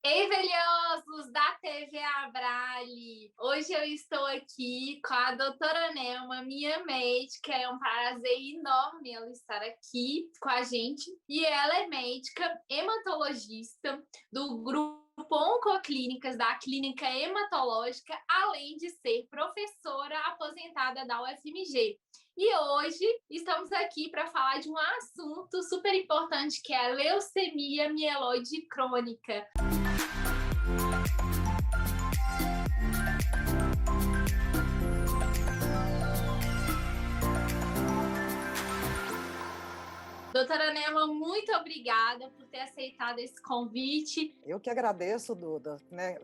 Ei, velhosos da TV Abrale! Hoje eu estou aqui com a doutora Nelma, minha médica. É um prazer enorme ela estar aqui com a gente. E ela é médica hematologista do grupo Oncoclínicas da Clínica Hematológica, além de ser professora aposentada da UFMG. E hoje estamos aqui para falar de um assunto super importante que é a leucemia mieloide crônica. Doutora Nelma, muito obrigada por ter aceitado esse convite. Eu que agradeço, Duda, né,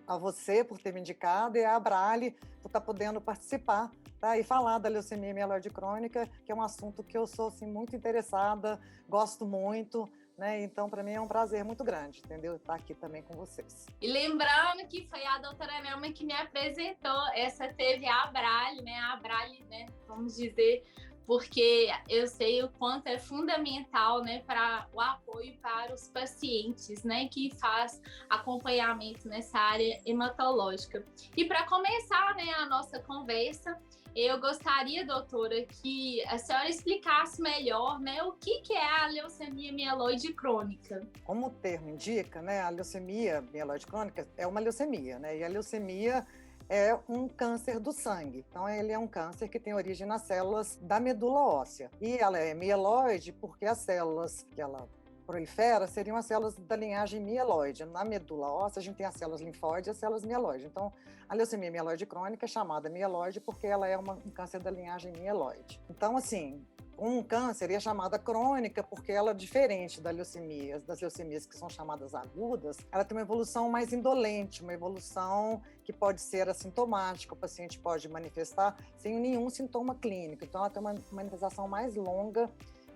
a você por ter me indicado e a Abrale por estar podendo participar, tá, e falar da leucemia mieloide crônica, que é um assunto que eu sou assim, muito interessada, gosto muito, né, então para mim é um prazer muito grande, entendeu, estar aqui também com vocês. E lembrando que foi a doutora Nelma que me apresentou essa TV Abrale, né, a Abrale, né, vamos dizer, porque eu sei o quanto é fundamental, né, para o apoio para os pacientes, né, que faz acompanhamento nessa área hematológica. E para começar, né, a nossa conversa, eu gostaria, doutora, que a senhora explicasse melhor, né, o que é a leucemia mieloide crônica. Como o termo indica, né, a leucemia mieloide crônica é uma leucemia, né, e a leucemia é um câncer do sangue. Então, ele é um câncer que tem origem nas células da medula óssea. E ela é mieloide porque as células que ela prolifera seriam as células da linhagem mieloide. Na medula óssea, a gente tem as células linfóides e as células mieloide. Então, a leucemia mieloide crônica é chamada mieloide porque ela é um câncer da linhagem mieloide. Então, assim, um câncer é chamada crônica porque ela é diferente das leucemias que são chamadas agudas, ela tem uma evolução mais indolente, uma evolução que pode ser assintomática, o paciente pode manifestar sem nenhum sintoma clínico, então ela tem uma manifestação mais longa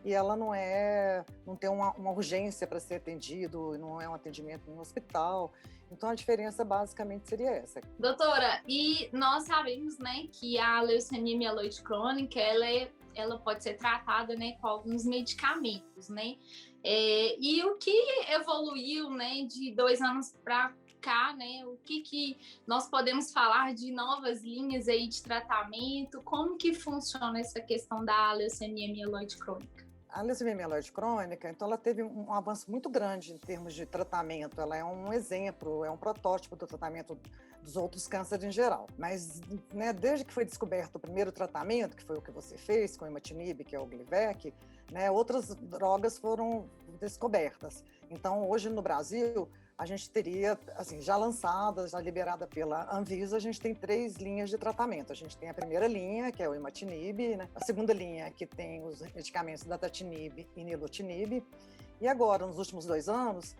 e ela não tem uma urgência para ser atendido, não é um atendimento em um hospital. Então a diferença basicamente seria essa. Doutora, e nós sabemos, né, que a leucemia mieloide crônica, ela pode ser tratada, né, com alguns medicamentos, né? E o que evoluiu, né, de 2 anos para cá, né? O que nós podemos falar de novas linhas aí de tratamento? Como que funciona essa questão da leucemia mieloide crônica? A leucemia mieloide crônica, então, ela teve um avanço muito grande em termos de tratamento. Ela é um exemplo, é um protótipo do tratamento dos outros cânceres em geral. Mas, né, desde que foi descoberto o primeiro tratamento, que foi o que você fez com o imatinib, que é o Glivec, né, outras drogas foram descobertas. Então, hoje no Brasil, a gente teria, assim, já lançada, já liberada pela Anvisa, a gente tem 3 linhas de tratamento. A gente tem a primeira linha, que é o imatinib, né? A segunda linha, que tem os medicamentos dasatinib e nilotinib. E agora, nos últimos 2 anos,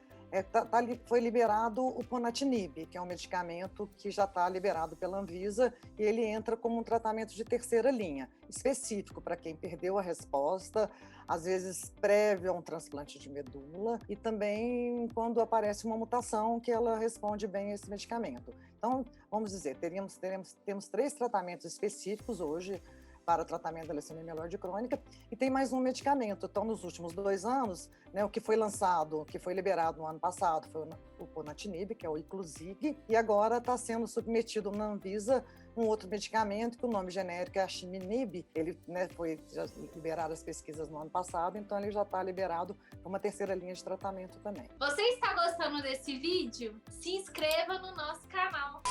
foi liberado o ponatinib, que é um medicamento que já está liberado pela Anvisa, e ele entra como um tratamento de terceira linha, específico para quem perdeu a resposta, às vezes prévio a um transplante de medula, e também quando aparece uma mutação que ela responde bem a esse medicamento. Então, vamos dizer, temos 3 tratamentos específicos hoje para o tratamento da leucemia mieloide crônica, e tem mais um medicamento. Então, nos últimos 2 anos, né, o que foi lançado, que foi liberado no ano passado, foi o ponatinib, que é o Iclusig, e agora está sendo submetido na Anvisa um outro medicamento, que o nome genérico é asciminib. Ele, né, foi já liberado as pesquisas no ano passado, então ele já está liberado para uma terceira linha de tratamento também. Você está gostando desse vídeo? Se inscreva no nosso canal.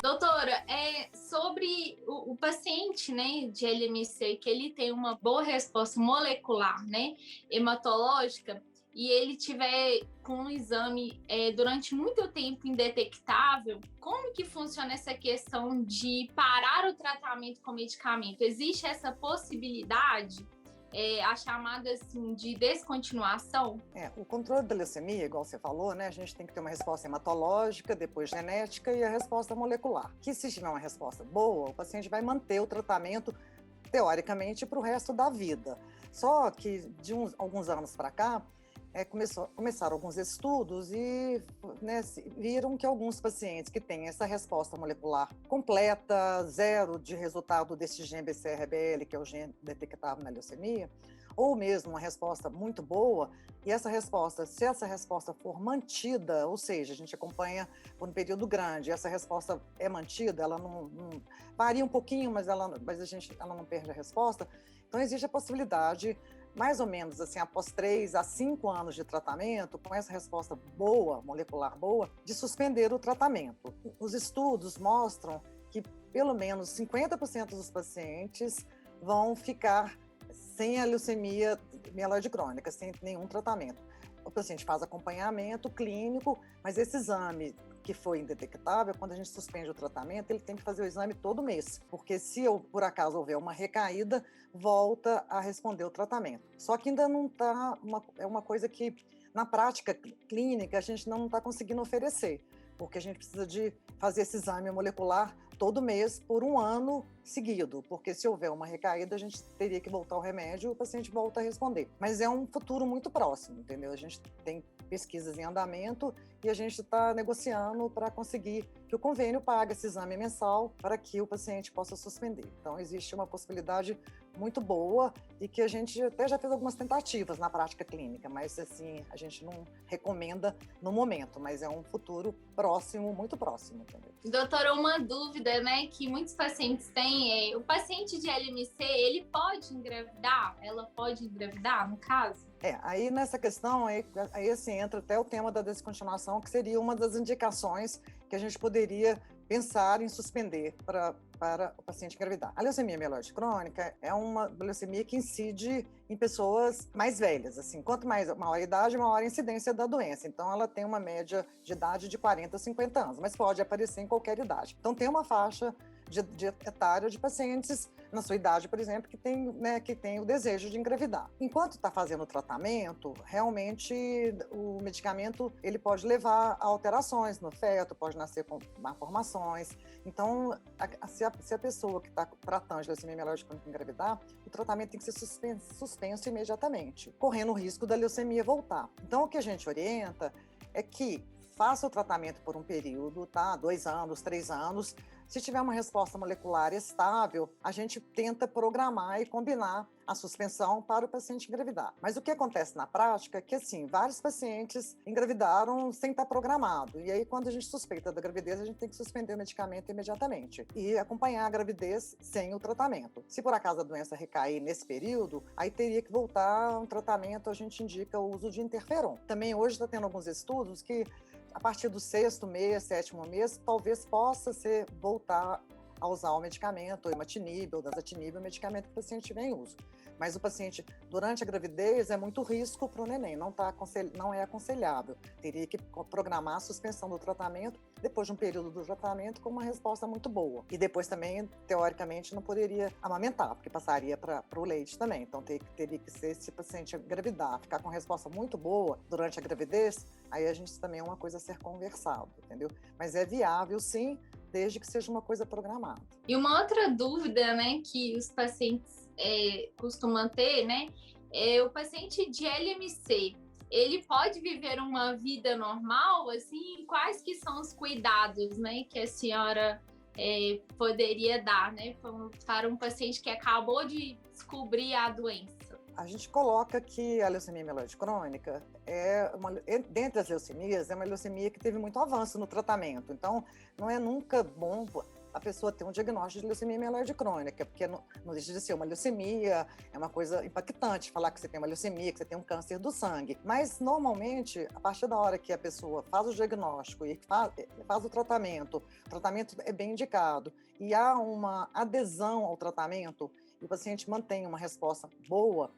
Doutora, sobre o paciente, né, de LMC, que ele tem uma boa resposta molecular, né, hematológica, e ele tiver com um exame durante muito tempo indetectável, como que funciona essa questão de parar o tratamento com medicamento? Existe essa possibilidade? A chamada assim, de descontinuação? O controle da leucemia, igual você falou, né, a gente tem que ter uma resposta hematológica, depois genética e a resposta molecular. Que se tiver uma resposta boa, o paciente vai manter o tratamento, teoricamente, para o resto da vida. Só que de alguns anos para cá, começaram alguns estudos e, né, viram que alguns pacientes que têm essa resposta molecular completa, zero de resultado desse gene BCR-ABL, que é o gene detectável na leucemia, ou mesmo uma resposta muito boa, e essa resposta, se essa resposta for mantida, ou seja, a gente acompanha por um período grande, essa resposta é mantida, ela não varia um pouquinho, mas ela não perde a resposta, então existe a possibilidade, mais ou menos assim, após 3 a 5 anos de tratamento, com essa resposta boa, molecular boa, de suspender o tratamento. Os estudos mostram que pelo menos 50% dos pacientes vão ficar sem a leucemia mieloide crônica, sem nenhum tratamento. O paciente faz acompanhamento clínico, mas esse exame que foi indetectável, quando a gente suspende o tratamento, ele tem que fazer o exame todo mês, porque se por acaso houver uma recaída, volta a responder o tratamento. Só que ainda não está, é uma coisa que na prática clínica a gente não está conseguindo oferecer, porque a gente precisa de fazer esse exame molecular todo mês por 1 ano seguido, porque se houver uma recaída, a gente teria que voltar ao remédio e o paciente volta a responder. Mas é um futuro muito próximo, entendeu? A gente tem pesquisas em andamento e a gente está negociando para conseguir que o convênio pague esse exame mensal para que o paciente possa suspender. Então, existe uma possibilidade muito boa e que a gente até já fez algumas tentativas na prática clínica, mas assim, a gente não recomenda no momento, mas é um futuro próximo, muito próximo, entendeu? Doutora, uma dúvida, né, que muitos pacientes têm é, o paciente de LMC, ele pode engravidar? Ela pode engravidar, no caso? Aí nessa questão, aí assim, entra até o tema da descontinuação, que seria uma das indicações que a gente poderia pensar em suspender para o paciente engravidar. A leucemia mieloide crônica é uma leucemia que incide em pessoas mais velhas, assim, quanto maior a idade, maior a incidência da doença. Então, ela tem uma média de idade de 40 a 50 anos, mas pode aparecer em qualquer idade. Então, tem uma faixa de etária de pacientes na sua idade, por exemplo, que tem o desejo de engravidar. Enquanto está fazendo o tratamento, realmente o medicamento ele pode levar a alterações no feto, pode nascer com malformações. Então, se a pessoa que está tratando de leucemia mieloide crônica engravidar, o tratamento tem que ser suspenso imediatamente, correndo o risco da leucemia voltar. Então, o que a gente orienta é que faça o tratamento por um período, tá? 2 anos, 3 anos. Se tiver uma resposta molecular estável, a gente tenta programar e combinar a suspensão para o paciente engravidar. Mas o que acontece na prática é que, assim, vários pacientes engravidaram sem estar programado. E aí, quando a gente suspeita da gravidez, a gente tem que suspender o medicamento imediatamente e acompanhar a gravidez sem o tratamento. Se por acaso a doença recair nesse período, aí teria que voltar a um tratamento, a gente indica o uso de interferon. Também hoje está tendo alguns estudos que a partir do 6º mês, 7º mês, talvez possa voltar a usar o medicamento, o imatinib ou dasatinib, o medicamento que o paciente tiver em uso. Mas o paciente, durante a gravidez, é muito risco para o neném, não é aconselhável. Teria que programar a suspensão do tratamento depois de um período do tratamento com uma resposta muito boa. E depois também, teoricamente, não poderia amamentar, porque passaria para o leite também. Então, teria que ser, se o paciente engravidar, ficar com resposta muito boa durante a gravidez, aí a gente também é uma coisa a ser conversado, entendeu? Mas é viável, sim, desde que seja uma coisa programada. E uma outra dúvida, né, que os pacientes costumam ter, né, é o paciente de LMC, ele pode viver uma vida normal, assim, quais que são os cuidados, né, que a senhora poderia dar, né, para um paciente que acabou de descobrir a doença? A gente coloca que a leucemia mieloide crônica dentre as leucemias, é uma leucemia que teve muito avanço no tratamento. Então, não é nunca bom a pessoa ter um diagnóstico de leucemia mieloide crônica, porque não deixa de ser uma leucemia, é uma coisa impactante falar que você tem uma leucemia, que você tem um câncer do sangue. Mas, normalmente, a partir da hora que a pessoa faz o diagnóstico e faz o tratamento é bem indicado, e há uma adesão ao tratamento, e o paciente mantém uma resposta boa,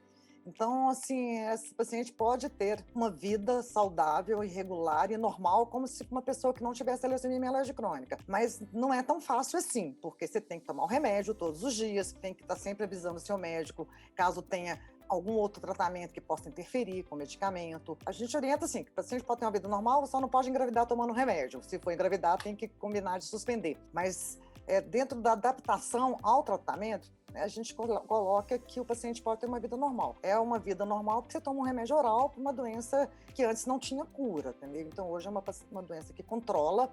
então, assim, esse paciente pode ter uma vida saudável, irregular e normal, como se uma pessoa que não tivesse a leucemia mieloide crônica. Mas não é tão fácil assim, porque você tem que tomar o remédio todos os dias, tem que estar sempre avisando o seu médico, caso tenha algum outro tratamento que possa interferir com o medicamento. A gente orienta assim, que o paciente pode ter uma vida normal, só não pode engravidar tomando remédio. Se for engravidar, tem que combinar de suspender. Mas dentro da adaptação ao tratamento, a gente coloca que o paciente pode ter uma vida normal. É uma vida normal porque você toma um remédio oral para uma doença que antes não tinha cura, entendeu? Então, hoje é uma doença que controla,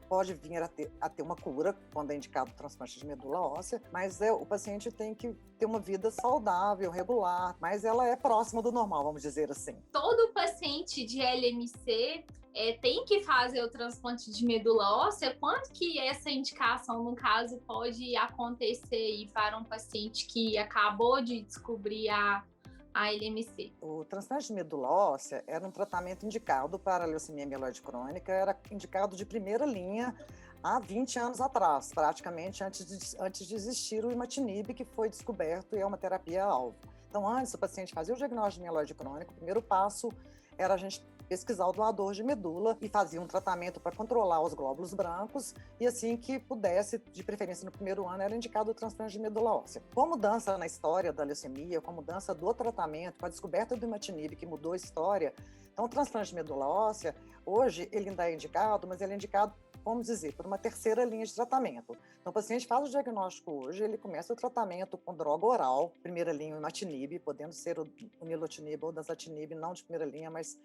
pode vir a ter uma cura quando é indicado o transplante de medula óssea, mas o paciente tem que ter uma vida saudável, regular, mas ela é próxima do normal, vamos dizer assim. Todo paciente de LMC tem que fazer o transplante de medula óssea? Quando que essa indicação, no caso, pode acontecer aí para um paciente que acabou de descobrir a LMC? O transplante de medula óssea era um tratamento indicado para a leucemia mieloide crônica, era indicado de primeira linha há 20 anos atrás, praticamente antes de existir o imatinib, que foi descoberto e é uma terapia-alvo. Então, antes o paciente fazia o diagnóstico de mieloide crônico, o primeiro passo era a gente pesquisar o doador de medula e fazia um tratamento para controlar os glóbulos brancos e assim que pudesse, de preferência no primeiro ano, era indicado o transplante de medula óssea. Com a mudança na história da leucemia, com a mudança do tratamento, com a descoberta do imatinib, que mudou a história, então o transplante de medula óssea, hoje ele ainda é indicado, mas ele é indicado, vamos dizer, por uma terceira linha de tratamento. Então, o paciente faz o diagnóstico hoje, ele começa o tratamento com droga oral, primeira linha o imatinib, podendo ser o nilotinib ou dasatinib, não de primeira linha, mas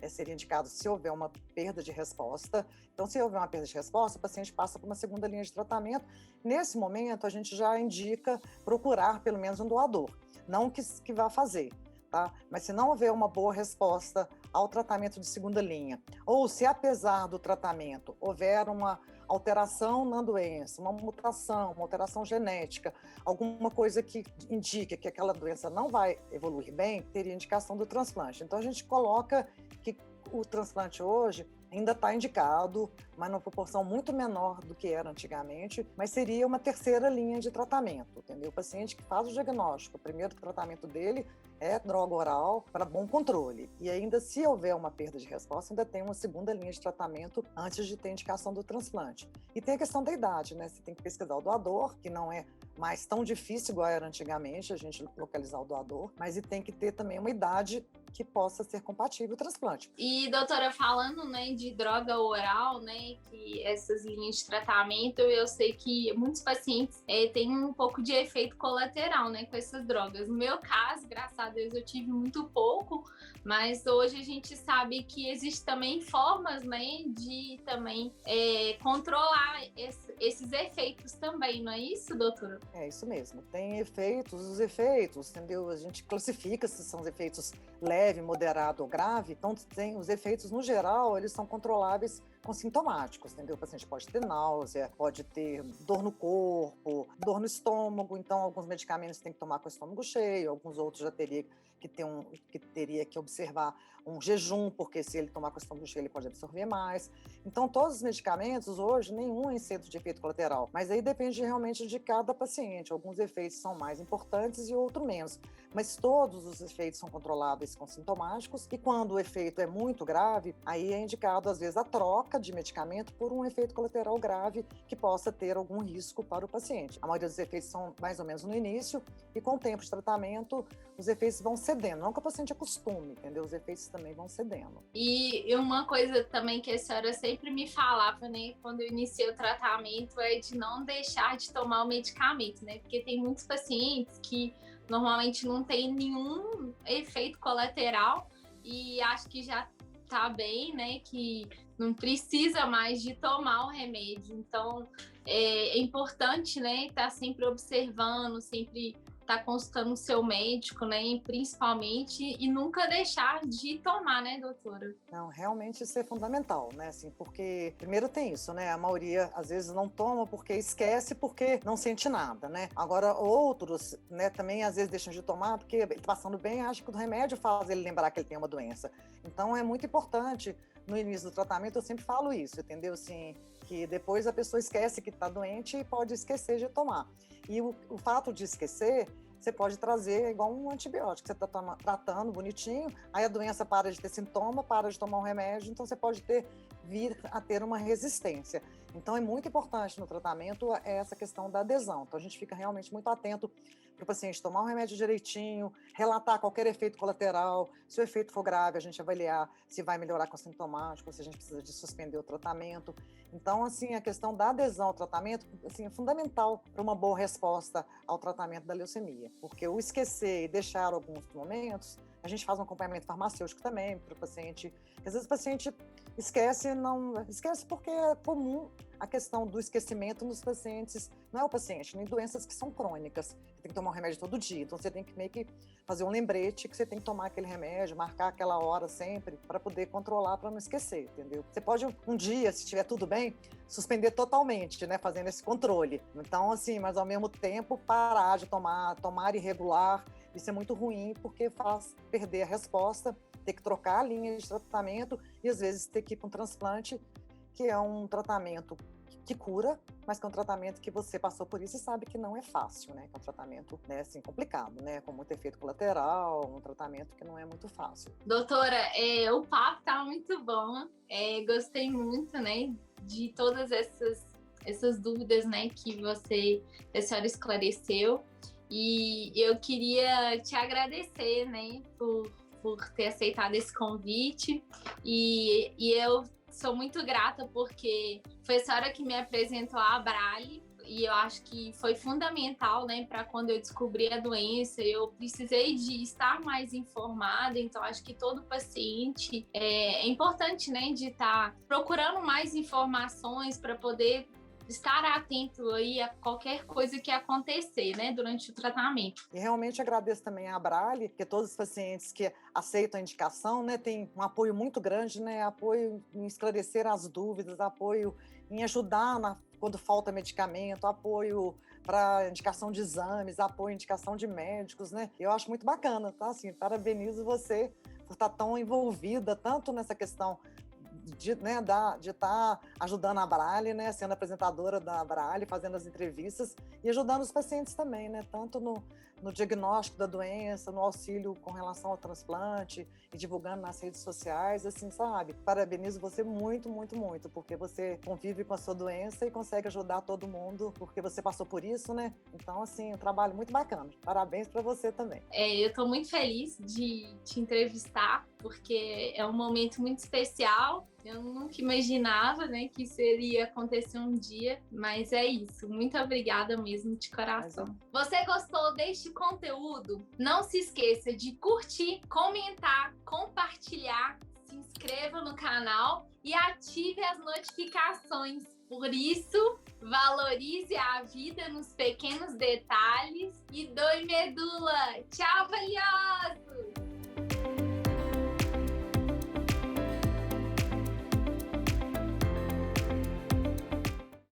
seria indicado se houver uma perda de resposta. Então, se houver uma perda de resposta, o paciente passa por uma segunda linha de tratamento. Nesse momento, a gente já indica procurar pelo menos um doador, não que vá fazer, tá? Mas se não houver uma boa resposta ao tratamento de segunda linha, ou se apesar do tratamento houver uma alteração na doença, uma mutação, uma alteração genética, alguma coisa que indique que aquela doença não vai evoluir bem, teria indicação do transplante. Então a gente coloca que o transplante hoje ainda está indicado, mas numa proporção muito menor do que era antigamente, mas seria uma terceira linha de tratamento, entendeu? O paciente que faz o diagnóstico, o primeiro tratamento dele é droga oral para bom controle. E ainda, se houver uma perda de resposta, ainda tem uma segunda linha de tratamento antes de ter indicação do transplante. E tem a questão da idade, né? Você tem que pesquisar o doador, que não é mais tão difícil igual era antigamente, a gente localizar o doador, mas e tem que ter também uma idade que possa ser compatível o transplante. E, doutora, falando, né, de droga oral, né, que essas linhas de tratamento, eu sei que muitos pacientes têm um pouco de efeito colateral, né, com essas drogas. No meu caso, graças a Deus, eu tive muito pouco, mas hoje a gente sabe que existem também formas, né, de também controlar esses efeitos também, não é isso, doutora? É isso mesmo, tem efeitos, os efeitos, entendeu? A gente classifica se são efeitos leve, moderado ou grave, então tem os efeitos, no geral, eles são controláveis com sintomáticos, entendeu? O paciente pode ter náusea, pode ter dor no corpo, dor no estômago, então alguns medicamentos tem que tomar com o estômago cheio, alguns outros já teria que observar um jejum, porque se ele tomar com o estômago cheio, ele pode absorver mais. Então, todos os medicamentos, hoje, nenhum é isento de efeito colateral, mas aí depende realmente de cada paciente. Alguns efeitos são mais importantes e outros menos, mas todos os efeitos são controláveis com sintomáticos, e quando o efeito é muito grave, aí é indicado, às vezes, a troca de medicamento por um efeito colateral grave que possa ter algum risco para o paciente. A maioria dos efeitos são mais ou menos no início, e com o tempo de tratamento, os efeitos vão cedendo. Não que o paciente acostume, entendeu? Os efeitos também vão cedendo. E uma coisa também que a senhora sempre me falava, né, quando eu iniciei o tratamento, é de não deixar de tomar o medicamento, né? Porque tem muitos pacientes que normalmente não tem nenhum efeito colateral e acho que já tá bem, né? Que não precisa mais de tomar o remédio. Então, é importante, né? Estar sempre observando, sempre estar consultando o seu médico, né? Principalmente, e nunca deixar de tomar, né, doutora? Não, realmente isso é fundamental, né? Assim, porque primeiro tem isso, né? A maioria às vezes não toma porque esquece, porque não sente nada, né? Agora outros, né, também às vezes deixam de tomar porque ele tá passando bem, acha que o remédio faz ele lembrar que ele tem uma doença. Então é muito importante, no início do tratamento eu sempre falo isso, entendeu? Assim, que depois a pessoa esquece que está doente e pode esquecer de tomar. E o fato de esquecer, você pode trazer igual um antibiótico, você está tratando bonitinho, aí a doença para de ter sintoma, para de tomar um remédio, então você pode vir a ter uma resistência. Então é muito importante no tratamento essa questão da adesão. Então a gente fica realmente muito atento para o paciente tomar o remédio direitinho, relatar qualquer efeito colateral, se o efeito for grave, a gente avaliar se vai melhorar com sintomático, se a gente precisa de suspender o tratamento. Então, assim, a questão da adesão ao tratamento, assim, é fundamental para uma boa resposta ao tratamento da leucemia, porque o esquecer e deixar alguns momentos A gente faz um acompanhamento farmacêutico também para o paciente. Às vezes o paciente esquece porque é comum a questão do esquecimento nos pacientes. Não é o paciente, nem doenças que são crônicas. Você tem que tomar um remédio todo dia. Então você tem que meio que fazer um lembrete que você tem que tomar aquele remédio, marcar aquela hora sempre para poder controlar, para não esquecer, entendeu? Você pode um dia, se estiver tudo bem, suspender totalmente, né, fazendo esse controle. Então, assim, mas ao mesmo tempo parar de tomar irregular, isso é muito ruim porque faz perder a resposta, ter que trocar a linha de tratamento e às vezes ter que ir para um transplante, que é um tratamento que cura, mas que é um tratamento que você passou por isso e sabe que não é fácil, né? Que é um tratamento, né, assim, complicado, né? Com muito efeito colateral, um tratamento que não é muito fácil. Doutora, o papo tá muito bom. Gostei muito, né, de todas essas dúvidas, né, que a senhora esclareceu. E eu queria te agradecer, né, por ter aceitado esse convite. E eu sou muito grata porque foi a senhora que me apresentou a Abrale e eu acho que foi fundamental, né, para quando eu descobri a doença, eu precisei de estar mais informada, então acho que todo paciente é importante, né, de estar procurando mais informações para poder estar atento aí a qualquer coisa que acontecer, né, durante o tratamento. E realmente agradeço também a Abrale, que todos os pacientes que aceitam a indicação, né, tem um apoio muito grande, né, apoio em esclarecer as dúvidas, apoio em ajudar quando falta medicamento, apoio para indicação de exames, apoio em indicação de médicos, né? Eu acho muito bacana, tá? Assim, parabenizo você por estar tão envolvida tanto nessa questão de estar ajudando a Abrale, né, sendo apresentadora da Abrale, fazendo as entrevistas e ajudando os pacientes também, né, tanto no diagnóstico da doença, no auxílio com relação ao transplante e divulgando nas redes sociais, assim, sabe? Parabenizo você muito, muito, muito, porque você convive com a sua doença e consegue ajudar todo mundo, porque você passou por isso, né? Então, assim, um trabalho muito bacana. Parabéns para você também. Eu estou muito feliz de te entrevistar, porque é um momento muito especial. Eu nunca imaginava, né, que isso iria acontecer um dia, mas é isso. Muito obrigada mesmo, de coração. Você gostou deste conteúdo? Não se esqueça de curtir, comentar, compartilhar, se inscreva no canal e ative as notificações. Por isso, valorize a vida nos pequenos detalhes e doe medula. Tchau, valiosa!